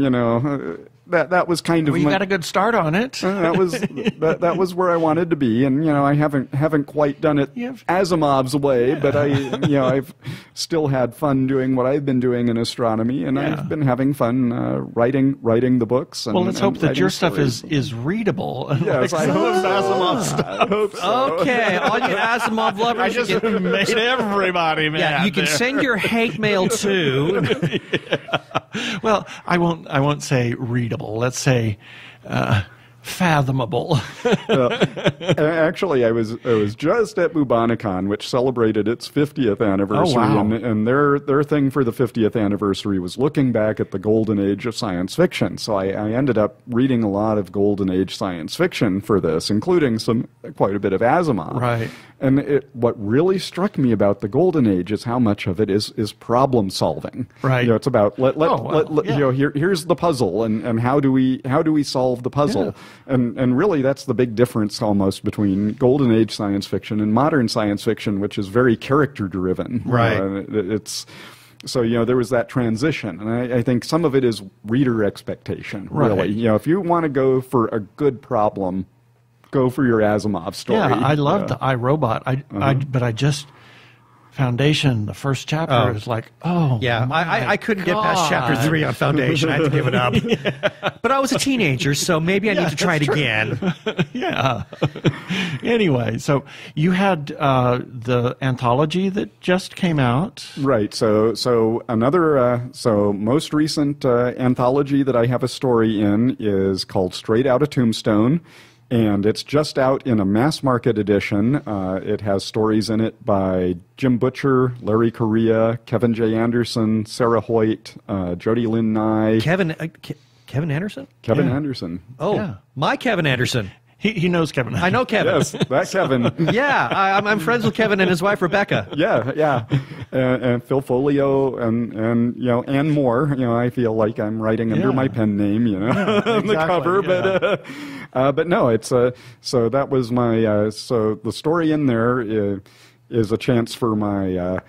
that was kind of. Well, you got a good start on it. That was where I wanted to be, and I haven't quite done it Asimov's way, but I've still had fun doing what I've been doing in astronomy, and I've been having fun writing the books. Well, let's hope that your stuff is readable. Yes, I hope Asimov stuff. I hope so. Okay, all you Asimov lovers, I just made everybody mad. Yeah, you can send your hate mail to. Well, I won't say readable. Let's say fathomable. Actually, I was just at Bubonicon, which celebrated its 50th anniversary, and their thing for the 50th anniversary was looking back at the golden age of science fiction. So I ended up reading a lot of golden age science fiction for this, including quite a bit of Asimov. Right. And what really struck me about the golden age is how much of it is problem solving. Right. It's about here's the puzzle, and how do we solve the puzzle? Yeah. And really, that's the big difference almost between golden age science fiction and modern science fiction, which is very character driven. Right. So there was that transition, and I think some of it is reader expectation. Really, if you want to go for a good problem, go for your Asimov story. Yeah, I loved the iRobot. But I just Foundation, the first chapter is like, I couldn't get past chapter 3 on Foundation. I had to give it up. But I was a teenager, so maybe I need to try it again. Yeah. Anyway, so you had the anthology that just came out. Right. So another most recent anthology that I have a story in is called Straight Outta Tombstone. And it's just out in a mass market edition. It has stories in it by Jim Butcher, Larry Correia, Kevin J. Anderson, Sarah Hoyt, Jody Lynn Nye. Kevin Anderson? Kevin Anderson. Oh, my Kevin Anderson. He knows Kevin. I know Kevin. Yes, that Kevin. Yeah, I'm friends with Kevin and his wife Rebecca. Yeah, and Phil Folio and more. I feel like I'm writing under my pen name, on the cover, but no, it's so that was my so the story in there is a chance for my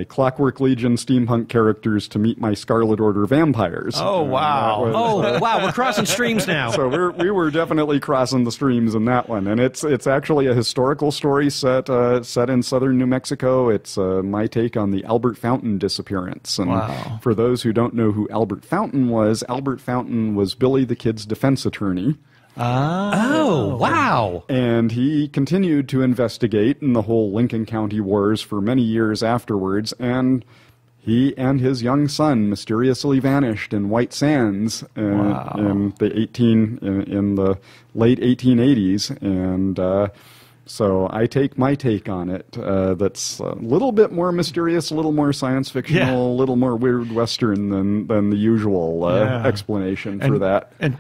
Clockwork Legion steampunk characters to meet my Scarlet Order vampires. Oh, wow. We're crossing streams now. So we were definitely crossing the streams in that one. And it's actually a historical story set in southern New Mexico. It's my take on the Albert Fountain disappearance. And for those who don't know who Albert Fountain was Billy the Kid's defense attorney. Oh, wow. And he continued to investigate in the whole Lincoln County wars for many years afterwards, and he and his young son mysteriously vanished in White Sands in the late 1880s, and so I take my take on it. That's a little bit more mysterious, a little more science fictional, a little more weird Western than the usual explanation for that. And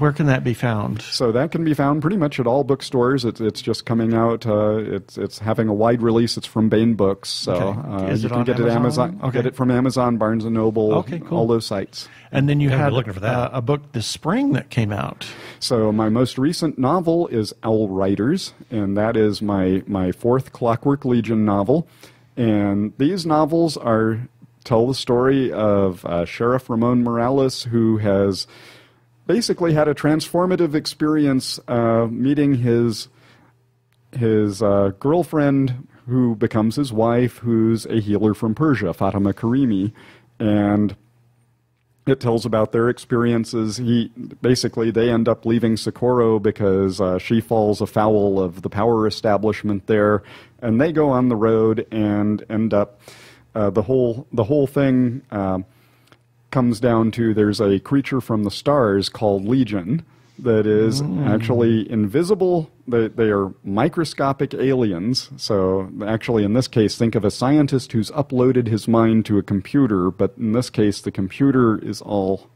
where can that be found? So that can be found pretty much at all bookstores. It's just coming out. It's having a wide release. It's from Baen Books. So you can get it at Amazon. Get it from Amazon, Barnes & Noble, all those sites. And then you had a book this spring that came out. So my most recent novel is Owl Riders, and that is my fourth Clockwork Legion novel. And these novels tell the story of Sheriff Ramon Morales, who has basically had a transformative experience meeting his girlfriend, who becomes his wife, who's a healer from Persia, Fatima Karimi. And it tells about their experiences. They end up leaving Socorro because she falls afoul of the power establishment there, and they go on the road and end up. The whole thing comes down to there's a creature from the stars called Legion that is actually invisible. They are microscopic aliens. So actually, in this case, think of a scientist who's uploaded his mind to a computer, but in this case, the computer is all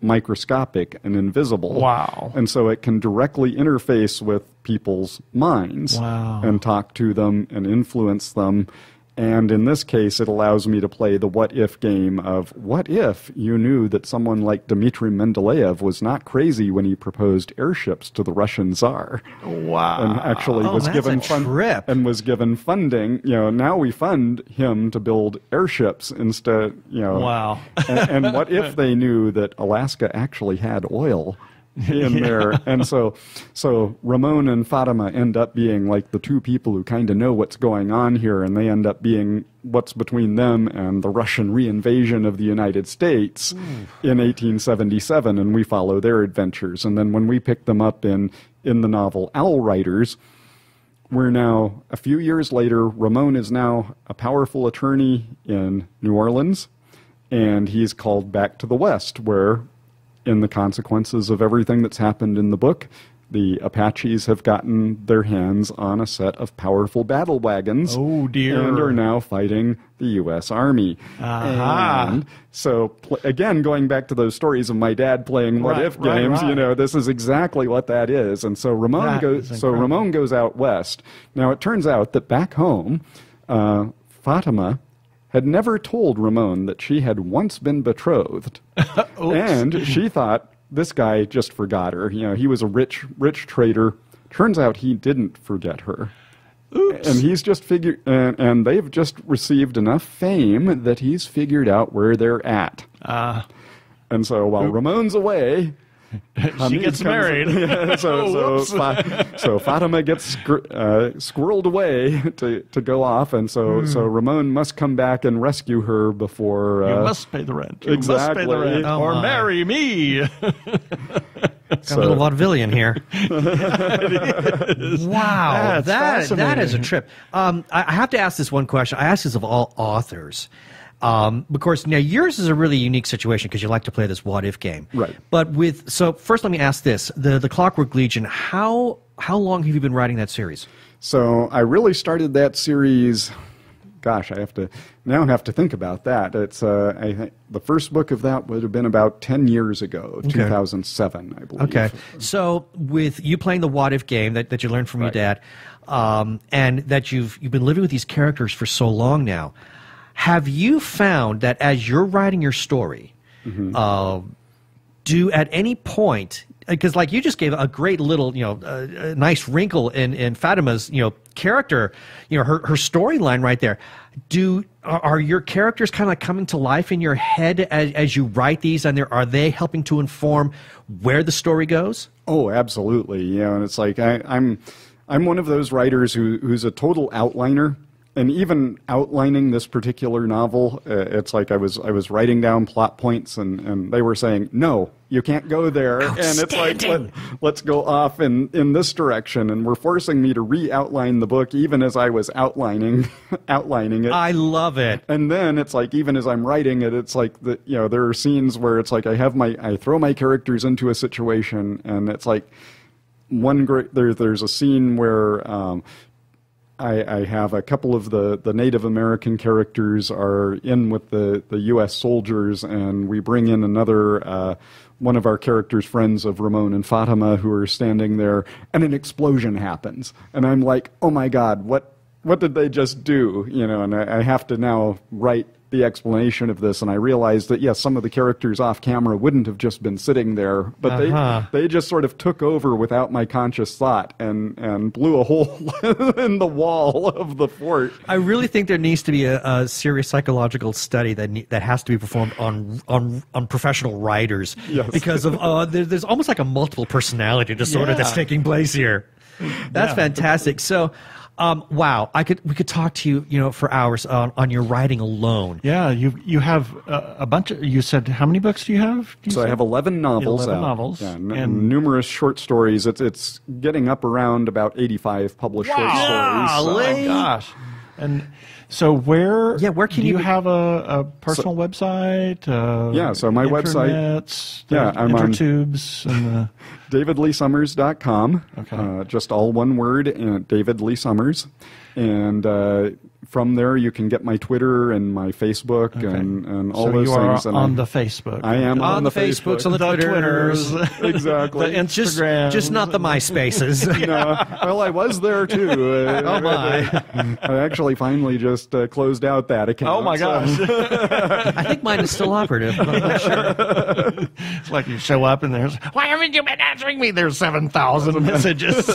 microscopic and invisible. Wow. And so it can directly interface with people's minds and talk to them and influence them. And in this case, it allows me to play the what-if game of what if you knew that someone like Dmitry Mendeleev was not crazy when he proposed airships to the Russian Tsar. Wow. And actually was given and was given funding. Now we fund him to build airships instead, Wow. and what if they knew that Alaska actually had oil in there? And so Ramon and Fatima end up being like the two people who kind of know what's going on here, and they end up being what's between them and the Russian reinvasion of the United States in 1877, and we follow their adventures. And then when we pick them up in the novel Owl Riders, we're now, a few years later, Ramon is now a powerful attorney in New Orleans, and he's called back to the West, where in the consequences of everything that's happened in the book, the Apaches have gotten their hands on a set of powerful battle wagons. Oh, dear. And are now fighting the U.S. Army. And so, again, going back to those stories of my dad playing what-if games, this is exactly what that is. And so Ramon goes out west. Now, it turns out that back home, Fatima had never told Ramon that she had once been betrothed. And she thought this guy just forgot her. He was a rich trader. Turns out he didn't forget her. Oops. And he's just and they've just received enough fame that he's figured out where they're at. And so while Ramon's away, she gets married. So Fatima gets squirreled away to go off, and so Ramon must come back and rescue her before. You must pay the rent. You Exactly. must pay the rent, or marry me. Got a little vaudevillian here. Wow, that is a trip. I have to ask this one question. I ask this of all authors. Of course, now yours is a really unique situation because you like to play this what-if game. Right. But so first let me ask this. The Clockwork Legion, how long have you been writing that series? So I really started that series, gosh, I have to think about that. It's I think the first book of that would have been about 10 years ago, 2007, I believe. Okay. So with you playing the what-if game that you learned from your dad, and that you've been living with these characters for so long now, have you found that as you're writing your story, do at any point, because like you just gave a great little, a nice wrinkle in Fatima's, character, her storyline right there. Are your characters kind of like coming to life in your head as you write these, and are they helping to inform where the story goes? Oh, absolutely. And it's like I'm one of those writers who's a total outliner. And even outlining this particular novel, it's like I was writing down plot points, and they were saying, no, you can't go there. And it's like, let's go off in this direction. And we're forcing me to re-outline the book even as I was outlining it. I love it. And then it's like, even as I'm writing it, it's like, there are scenes where it's like I throw my characters into a situation, and it's like there's a scene where I have a couple of the Native American characters are in with the U.S. soldiers, and we bring in another one of our characters' friends of Ramon and Fatima who are standing there, and an explosion happens. And I'm like, oh my God, what did they just do? And I have to now write the explanation of this, and I realized that, yes, some of the characters off camera wouldn't have just been sitting there, but they just sort of took over without my conscious thought and blew a hole in the wall of the fort. I really think there needs to be a serious psychological study that has to be performed on professional writers, because of there's almost like a multiple personality disorder that's taking place here. That's fantastic. So. Wow, we could talk to you, for hours on your writing alone. Yeah, you have a bunch of. You said how many books do you have? I have 11 novels. 11 novels, and numerous short stories. It's getting up around about 85 published short stories. Oh my gosh! And so where can you have a personal website? So my website. I'm on intertubes and davidleesummers.com. Okay. Just all one word, David Lee Summers. And from there, you can get my Twitter and my Facebook and all those things. So you are on the Facebook. I am on the Facebooks, on the Twitters. Exactly. The Instagrams. Just not the MySpaces. No, well, I was there too. Oh my! I actually finally just closed out that account. Oh my gosh! I think mine is still operative. But I'm not sure. It's like you show up and there's, why haven't you been answering me? There's 7,000 messages.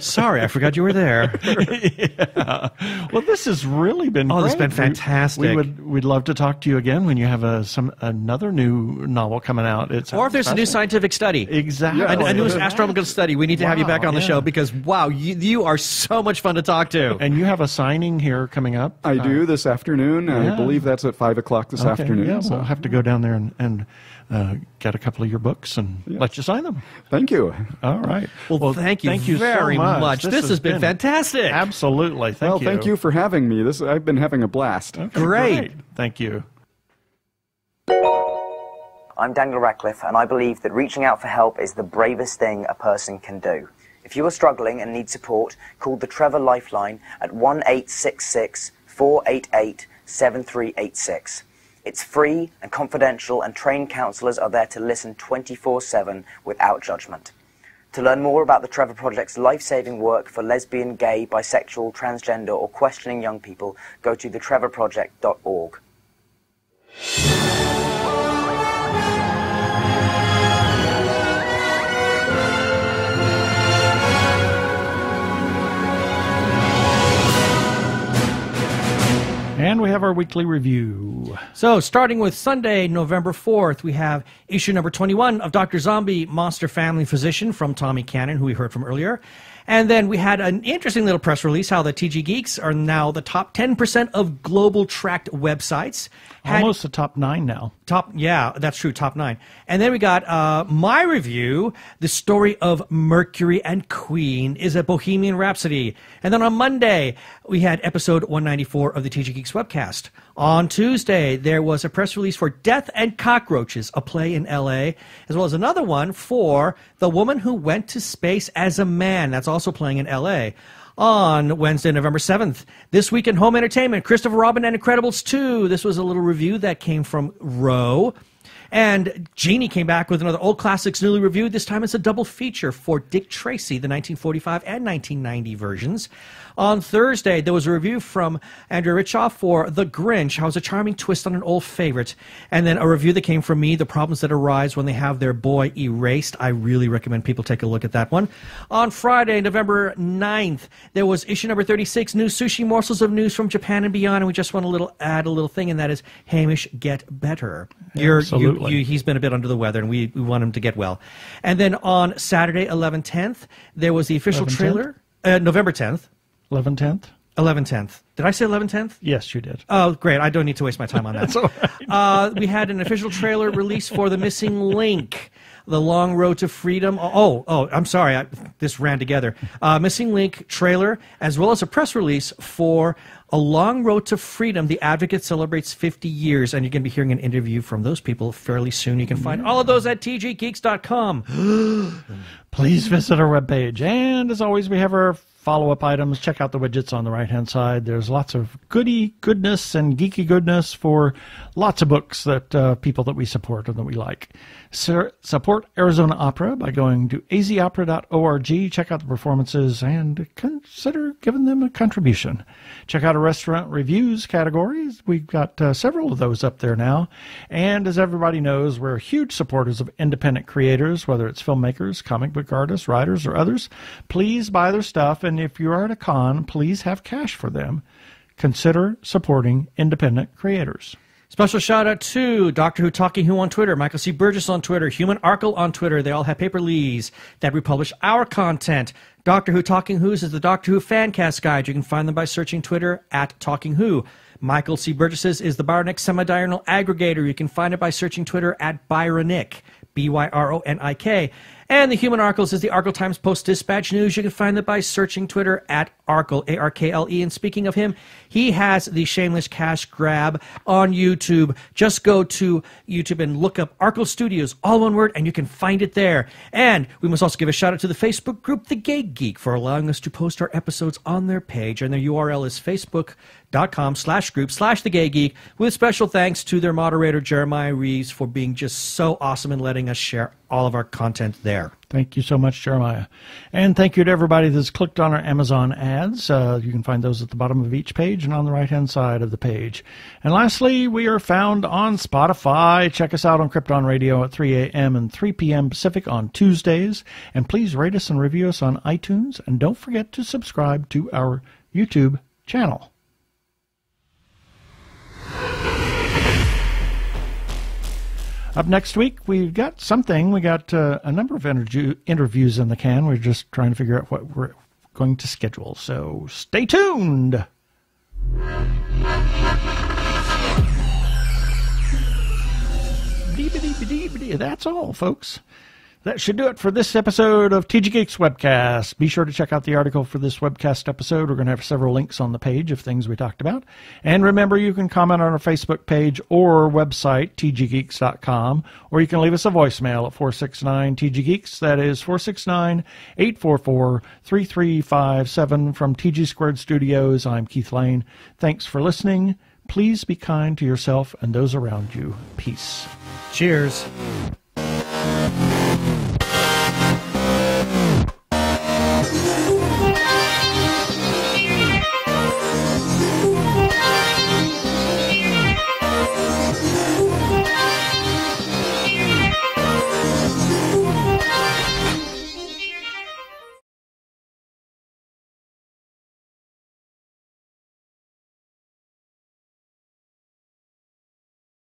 Sorry, I forgot you were there. Yeah. Well, this has really been great. This has been fantastic. We'd love to talk to you again when you have another new novel coming out. Or if there's a new scientific study. Exactly. A new astronomical study. We need to have you back on the show because, wow, you are so much fun to talk to. And you have a signing here coming up. I do this afternoon. I believe that's at 5 o'clock this afternoon. Yeah, so. we'll have to go down there and get a couple of your books and let you sign them. Thank you. All right. Well, thank you very so much. This has been fantastic. Absolutely. Thank you for having me. I've been having a blast. Okay, great. Thank you. I'm Daniel Radcliffe, and I believe that reaching out for help is the bravest thing a person can do. If you are struggling and need support, call the Trevor Lifeline at 1-866-488-7386. It's free and confidential, and trained counsellors are there to listen 24/7 without judgment. To learn more about the Trevor Project's life-saving work for lesbian, gay, bisexual, transgender, or questioning young people, go to thetrevorproject.org. And we have our weekly review. So, starting with Sunday, November 4th, we have issue number 21 of Dr. Zombie, Monster Family Physician from Tommy Cannon, who we heard from earlier. And then we had an interesting little press release how the TG Geeks are now the top 10% of global tracked websites. Almost the top 9 now. Yeah, that's true, top 9. And then we got my review, The Story of Mercury and Queen is a Bohemian Rhapsody. And then on Monday, we had episode 194 of the TG Geeks webcast. On Tuesday, there was a press release for Death and Cockroaches, a play in L.A., as well as another one for The Woman Who Went to Space as a Man. That's also playing in L.A. On Wednesday, November 7th, This Week in Home Entertainment, Christopher Robin and Incredibles 2. This was a little review that came from Roe. And Jeannie came back with another Old Classics newly reviewed. This time it's a double feature for Dick Tracy, the 1945 and 1990 versions. On Thursday, there was a review from Andrea Richoff for The Grinch, how it's a charming twist on an old favorite. And then a review that came from me, The Problems That Arise When They Have Their Boy Erased. I really recommend people take a look at that one. On Friday, November 9th, there was issue number 36, New Sushi Morsels of News from Japan and Beyond. And we just want to add a little thing, and that is Hamish Get Better. Absolutely. He's been a bit under the weather, and we want him to get well. And then on Saturday, 11/10th, there was the official trailer. November 10th. 11/10th? 11/10th. Did I say 11/10th? Yes, you did. Oh, great. I don't need to waste my time on that. That's all right. We had an official trailer release for The Missing Link, The Long Road to Freedom. I'm sorry. This ran together. Missing Link trailer, as well as a press release for A Long Road to Freedom. The Advocate celebrates 50 years, and you're going to be hearing an interview from those people fairly soon. You can find all of those at tggeeks.com. Please visit our webpage. And as always, we have our follow-up items. Check out the widgets on the right-hand side. There's lots of goodness and geeky goodness for lots of books that people that we support and that we like. Support Arizona Opera by going to azopera.org. Check out the performances and consider giving them a contribution. Check out our restaurant reviews categories. We've got several of those up there now. And as everybody knows, we're huge supporters of independent creators, whether it's filmmakers, comic book artists, writers, or others. Please buy their stuff, and if you are at a con, please have cash for them. Consider supporting independent creators. Special shout out to Doctor Who Talking Who on Twitter, Michael C. Burgess on Twitter, Human Arkle on Twitter. They all have paperlies that republish our content. Doctor Who Talking Who's is the Doctor Who Fancast Guide. You can find them by searching Twitter at Talking Who. Michael C. Burgess's is the Byronic Semidiurnal Aggregator. You can find it by searching Twitter at Byronic, Byronik. And the Human Arkles is the Arkle Times Post-Dispatch News. You can find that by searching Twitter at Arkle, A-R-K-L-E. And speaking of him, he has the Shameless Cash Grab on YouTube. Just go to YouTube and look up Arkle Studios, all one word, and you can find it there. And we must also give a shout out to the Facebook group, The Gay Geek, for allowing us to post our episodes on their page. And their URL is facebook.com/group/The Gay Geek, with special thanks to their moderator, Jeremiah Reeves, for being just so awesome and letting us share all of our content there. Thank you so much, Jeremiah. And thank you to everybody that's clicked on our Amazon ads. You can find those at the bottom of each page and on the right-hand side of the page. And lastly, we are found on Spotify. Check us out on Krypton Radio at 3 a.m. and 3 p.m. Pacific on Tuesdays. And please rate us and review us on iTunes. And don't forget to subscribe to our YouTube channel. Up next week, we've got something. We got a number of interviews in the can. We're just trying to figure out what we're going to schedule. So stay tuned. That's all, folks. That should do it for this episode of TG Geeks Webcast. Be sure to check out the article for this webcast episode. We're going to have several links on the page of things we talked about. And remember, you can comment on our Facebook page or website, tggeeks.com, or you can leave us a voicemail at 469-TG-GEEKS. That is 469-844-3357 from TG Squared Studios. I'm Keith Lane. Thanks for listening. Please be kind to yourself and those around you. Peace. Cheers.